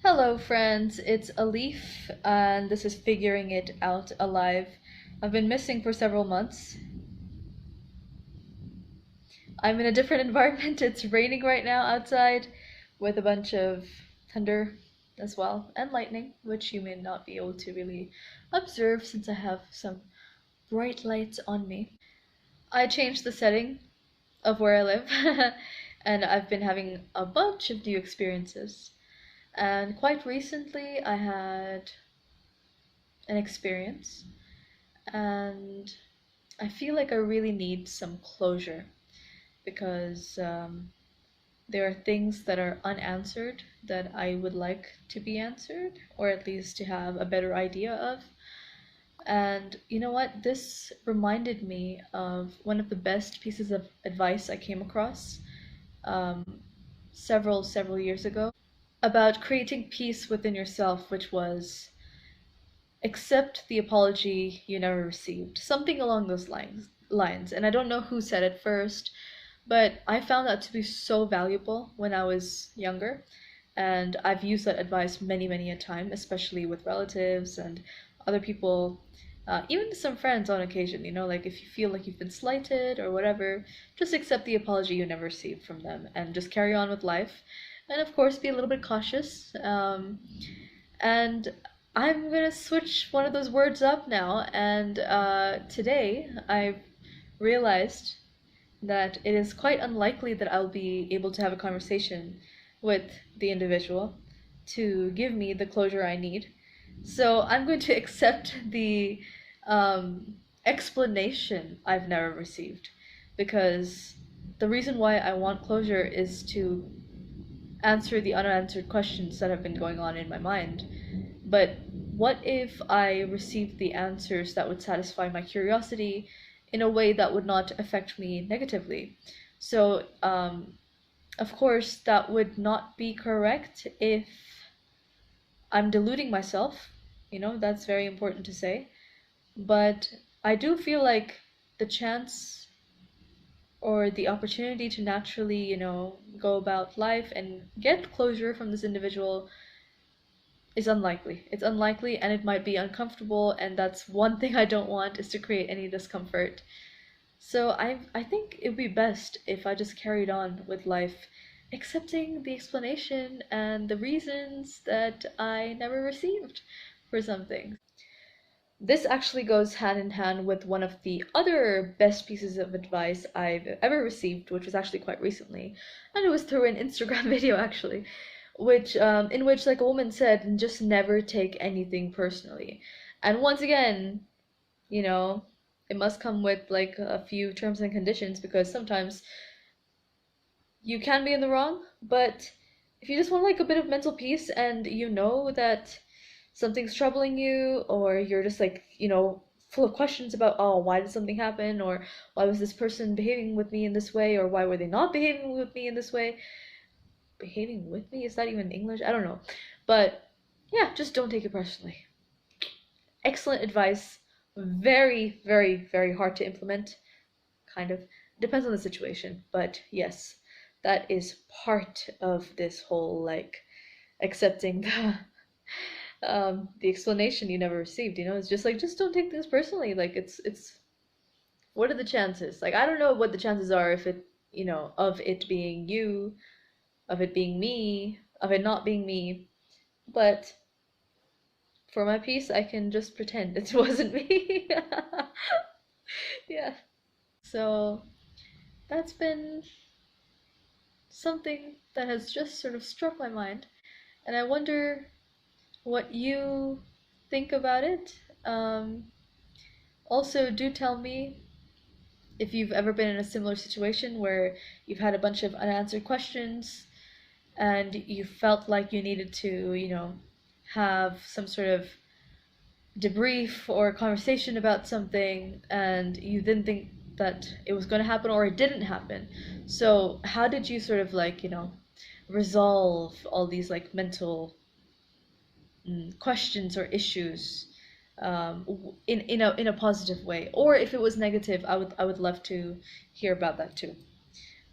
Hello, friends. It's Alif, and this is Figuring It Out Alive. I've been missing for several months. I'm in a different environment. It's raining right now outside with a bunch of thunder as well, and lightning, which you may not be able to really observe since I have some bright lights on me. I changed the setting of where I live, and I've been having a bunch of new experiences. And quite recently, I had an experience, and I feel like I really need some closure because there are things that are unanswered that I would like to be answered, or at least to have a better idea of. And you know what? This reminded me of one of the best pieces of advice I came across several years ago about creating peace within yourself, which was accept the apology you never received. Something along those lines. And I don't know who said it first, but I found that to be so valuable when I was younger. And I've used that advice many a time, especially with relatives and other people, even some friends on occasion, like if you feel like you've been slighted or whatever, just accept the apology you never received from them and just carry on with life. And of course, be a little bit cautious. And I'm gonna switch one of those words up now, and today I've realized that it is quite unlikely that I'll be able to have a conversation with the individual to give me the closure I need. So I'm going to accept the explanation I've never received because the reason why I want closure is to answer the unanswered questions that have been going on in my mind. But what if I received the answers that would satisfy my curiosity in a way that would not affect me negatively? So, of course, that would not be correct if I'm deluding myself. That's very important to say. But I do feel like the chance or the opportunity to naturally, go about life and get closure from this individual is unlikely. It's unlikely and it might be uncomfortable, and that's one thing I don't want is to create any discomfort. So I think it would be best if I just carried on with life, accepting the explanation and the reasons that I never received for something. This actually goes hand in hand with one of the other best pieces of advice I've ever received, which was actually quite recently, and it was through an Instagram video actually, which in which like a woman said, just never take anything personally. And once again, you know, it must come with like a few terms and conditions because sometimes you can be in the wrong, but if you just want like a bit of mental peace and you know that something's troubling you or you're just like, full of questions about, oh, why did something happen, or why was this person behaving with me in this way, or why were they not behaving with me in this way? Behaving with me? Is that even English? I don't know. But yeah, just don't take it personally. Excellent advice. Very hard to implement. Kind of. Depends on the situation. But yes, that is part of this whole like accepting the explanation you never received. It's just like just don't take things personally. Like it's what are the chances? Like I don't know what the chances are if it of it being you, of it being me, of it not being me. But for my peace, I can just pretend it wasn't me. Yeah. So that's been something that has just sort of struck my mind, and I wonder what you think about it. Also, do tell me if you've ever been in a similar situation where you've had a bunch of unanswered questions and you felt like you needed to, have some sort of debrief or conversation about something and you didn't think that it was going to happen or it didn't happen. So, how did you sort of like, resolve all these like mental questions or issues in a positive way? Or if it was negative, I would love to hear about that too.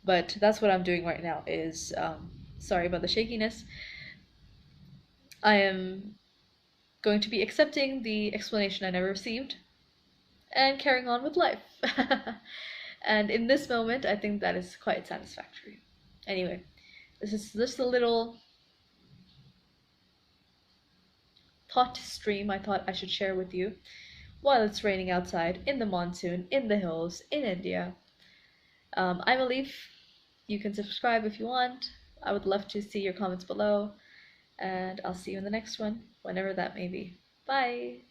But that's what I'm doing right now is sorry about the shakiness. I am going to be accepting the explanation I never received and carrying on with life. And in this moment, I think that is quite satisfactory. Anyway, this is just a little thought stream I thought I should share with you while it's raining outside, in the monsoon, in the hills, in India. I'm Alif. You can subscribe if you want. I would love to see your comments below, and I'll see you in the next one, whenever that may be. Bye!